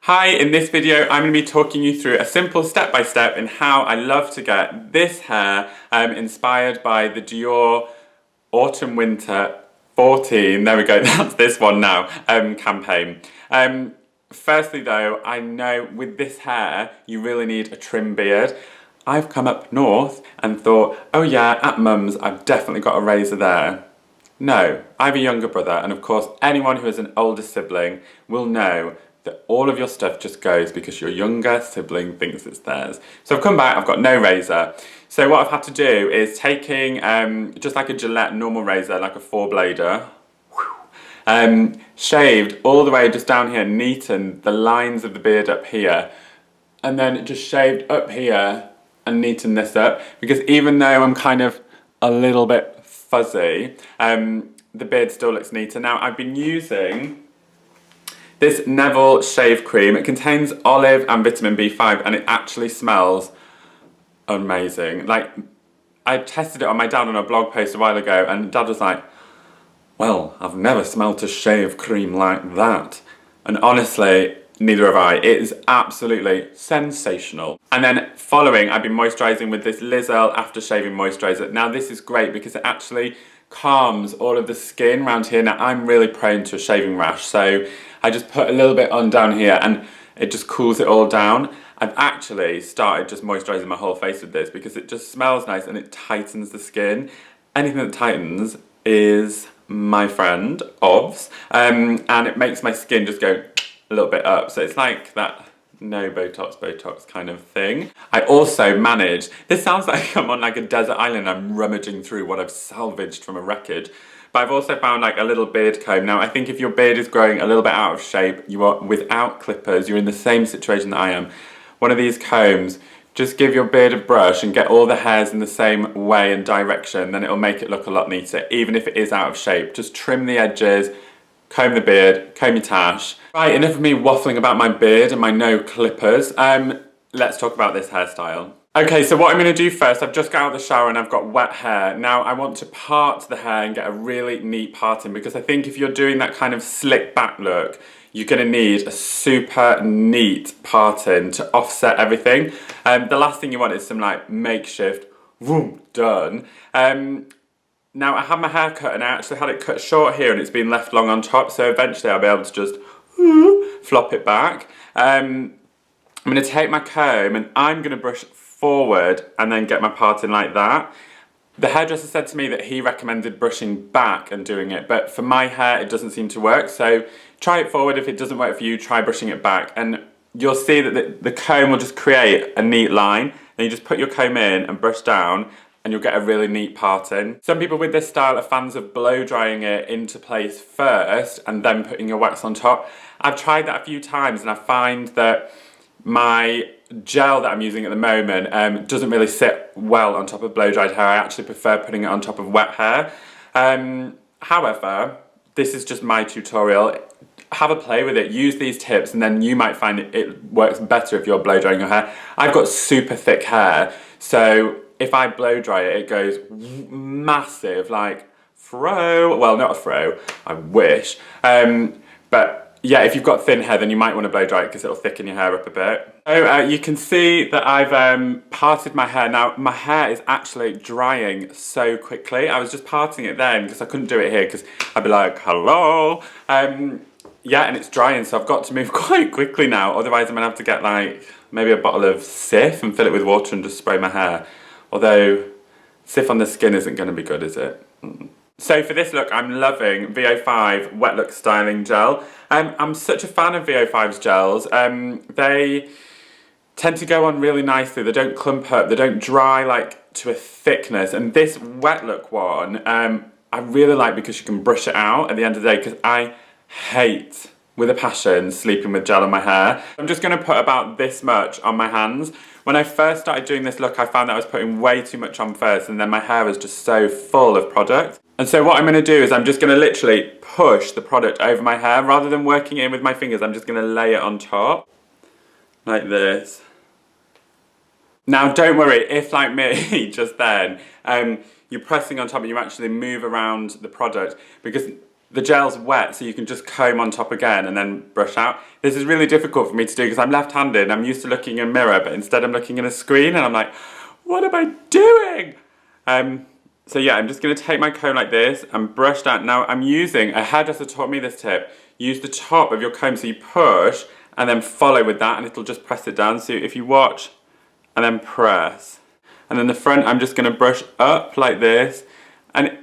Hi, in this video I'm going to be talking you through a simple step-by-step in how I love to get this hair inspired by the Dior Autumn Winter 14, there we go, that's this one now, campaign. Firstly though, I know with this hair you really need a trim beard. I've come up north and thought, oh yeah, at mum's I've definitely got a razor there. No, I have a younger brother, and of course anyone who has an older sibling will know that all of your stuff just goes because your younger sibling thinks it's theirs. So I've come back, I've got no razor. So what I've had to do is taking just like a Gillette normal razor, like a 4-blader, shaved all the way just down here, neatened the lines of the beard up here, and then just shaved up here and neatened this up, because even though I'm kind of a little bit fuzzy, the beard still looks neater. Now I've been using this Neville shave cream. It contains olive and vitamin B5 and it actually smells amazing. Like, I tested it on my dad on a blog post a while ago and Dad was like, well, I've never smelt a shave cream like that. And honestly, neither have I. It is absolutely sensational. And then following, I've been moisturising with this Lizel after shaving moisturiser. Now this is great because it actually calms all of the skin around here. Now I'm really prone to a shaving rash, so I just put a little bit on down here and it just cools it all down. I've actually started just moisturising my whole face with this because it just smells nice and it tightens the skin. Anything that tightens is my friend, obvs, and it makes my skin just go a little bit up. So it's like that no Botox kind of thing. I also managed, this sounds like I'm on like a desert island, I'm rummaging through what I've salvaged from a wreckage, but I've also found like a little beard comb. Now I think if your beard is growing a little bit out of shape, you are without clippers, you're in the same situation that I am. One of these combs, just give your beard a brush and get all the hairs in the same way and direction, then it'll make it look a lot neater, even if it is out of shape. Just trim the edges, comb the beard, comb your tash. Right, enough of me waffling about my beard and my no clippers. Let's talk about this hairstyle. Okay, so what I'm going to do first, I've just got out of the shower and I've got wet hair. Now I want to part the hair and get a really neat parting, because I think if you're doing that kind of slick back look, you're going to need a super neat parting to offset everything. The last thing you want is some like makeshift, whoom, done. Now I had my hair cut and I actually had it cut short here and it's been left long on top, so eventually I'll be able to just flop it back. I'm going to take my comb and I'm going to brush forward and then get my parting like that. The hairdresser said to me that he recommended brushing back and doing it, but for my hair it doesn't seem to work, so try it forward. If it doesn't work for you, try brushing it back, and you'll see that the comb will just create a neat line. Then you just put your comb in and brush down and you'll get a really neat parting. Some people with this style are fans of blow drying it into place first and then putting your wax on top. I've tried that a few times and I find that my gel that I'm using at the moment doesn't really sit well on top of blow dried hair. I actually prefer putting it on top of wet hair. However, this is just my tutorial. Have a play with it, use these tips, and then you might find it works better if you're blow drying your hair. I've got super thick hair, so if I blow dry it, it goes massive, like fro. Well, not a fro, I wish. But yeah, if you've got thin hair, then you might want to blow dry it because it'll thicken your hair up a bit. So you can see that I've parted my hair. Now, my hair is actually drying so quickly. I was just parting it then because I couldn't do it here because I'd be like, hello. Yeah, and it's drying, so I've got to move quite quickly now. Otherwise, I'm going to have to get like maybe a bottle of Cif and fill it with water and just spray my hair. Although, Cif on the skin isn't going to be good, is it? So for this look, I'm loving VO5 Wet Look Styling Gel. I'm such a fan of VO5's gels. They tend to go on really nicely. They don't clump up. They don't dry like to a thickness. And this Wet Look one, I really like because you can brush it out at the end of the day, because I hate with a passion sleeping with gel on my hair. I'm just going to put about this much on my hands. When I first started doing this look, I found that I was putting way too much on first, and then my hair was just so full of product. And so what I'm going to do is I'm just going to literally push the product over my hair. Rather than working it in with my fingers, I'm just going to lay it on top, like this. Now don't worry, if like me, just then, you're pressing on top and you actually move around the product, because the gel's wet, so you can just comb on top again and then brush out. This is really difficult for me to do because I'm left-handed. I'm used to looking in a mirror, but instead I'm looking in a screen and I'm like, what am I doing? So yeah, I'm just going to take my comb like this and brush that. Now I'm using, a hairdresser taught me this tip, use the top of your comb so you push and then follow with that and it'll just press it down. So if you watch and then press. And then the front I'm just going to brush up like this, and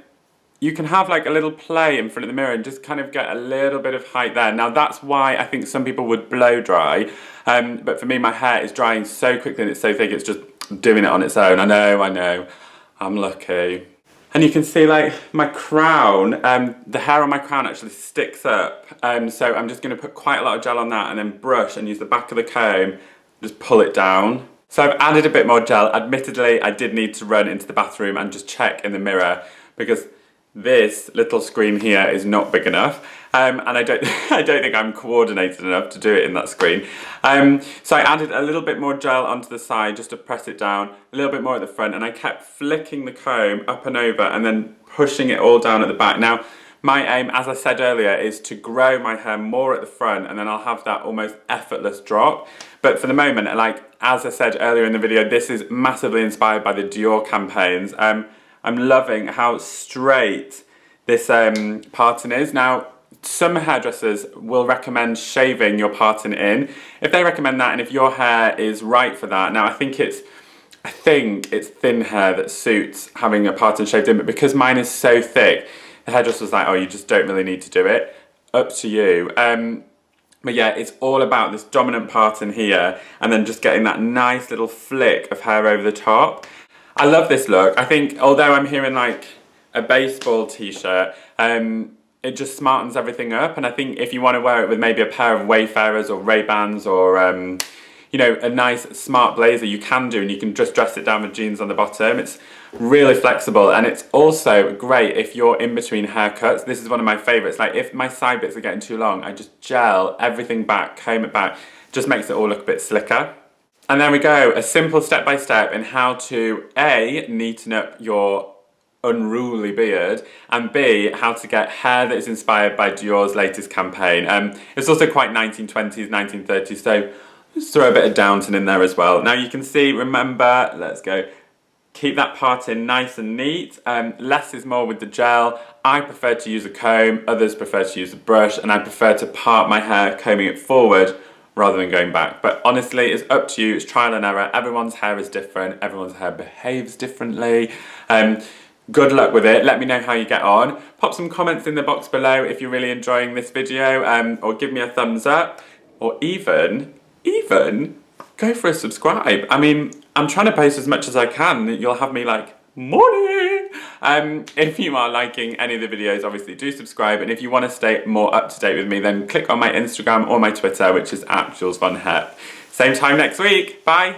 you can have like a little play in front of the mirror and just kind of get a little bit of height there. Now that's why I think some people would blow dry, but for me my hair is drying so quickly and it's so thick it's just doing it on its own. I know, I'm lucky. And you can see like my crown, the hair on my crown actually sticks up, so I'm just going to put quite a lot of gel on that and then brush and use the back of the comb, just pull it down. So I've added a bit more gel. Admittedly, I did need to run into the bathroom and just check in the mirror because this little screen here is not big enough, and I don't think I'm coordinated enough to do it in that screen. So I added a little bit more gel onto the side just to press it down, a little bit more at the front, and I kept flicking the comb up and over and then pushing it all down at the back. Now, my aim, as I said earlier, is to grow my hair more at the front and then I'll have that almost effortless drop. But for the moment, like as I said earlier in the video, this is massively inspired by the Dior campaigns. I'm loving how straight this parting is. Now, some hairdressers will recommend shaving your parting in. If they recommend that and if your hair is right for that, now I think it's thin hair that suits having a parting shaved in, but because mine is so thick, the hairdresser's like, oh, you just don't really need to do it. Up to you. But yeah, it's all about this dominant parting here and then just getting that nice little flick of hair over the top. I love this look. I think although I'm here in like a baseball t-shirt, it just smartens everything up, and I think if you want to wear it with maybe a pair of Wayfarers or Ray-Bans or you know, a nice smart blazer, you can do, and you can just dress it down with jeans on the bottom. It's really flexible, and it's also great if you're in between haircuts. This is one of my favourites. Like if my side bits are getting too long, I just gel everything back, comb it back, just makes it all look a bit slicker. And there we go, a simple step-by-step in how to A, neaten up your unruly beard, and B, how to get hair that is inspired by Dior's latest campaign. It's also quite 1920s, 1930s, so just throw a bit of Downton in there as well. Now you can see, remember, let's go, keep that part in nice and neat. Less is more with the gel. I prefer to use a comb, others prefer to use a brush, and I prefer to part my hair combing it forward rather than going back. But honestly, it's up to you, it's trial and error. Everyone's hair is different, everyone's hair behaves differently. Good luck with it, let me know how you get on. Pop some comments in the box below if you're really enjoying this video, or give me a thumbs up, or even go for a subscribe. I mean, I'm trying to post as much as I can, you'll have me like, morning! If you are liking any of the videos, obviously do subscribe, and if you want to stay more up to date with me, then click on my Instagram or my Twitter, which is @JulesVonHep. Same time next week, bye!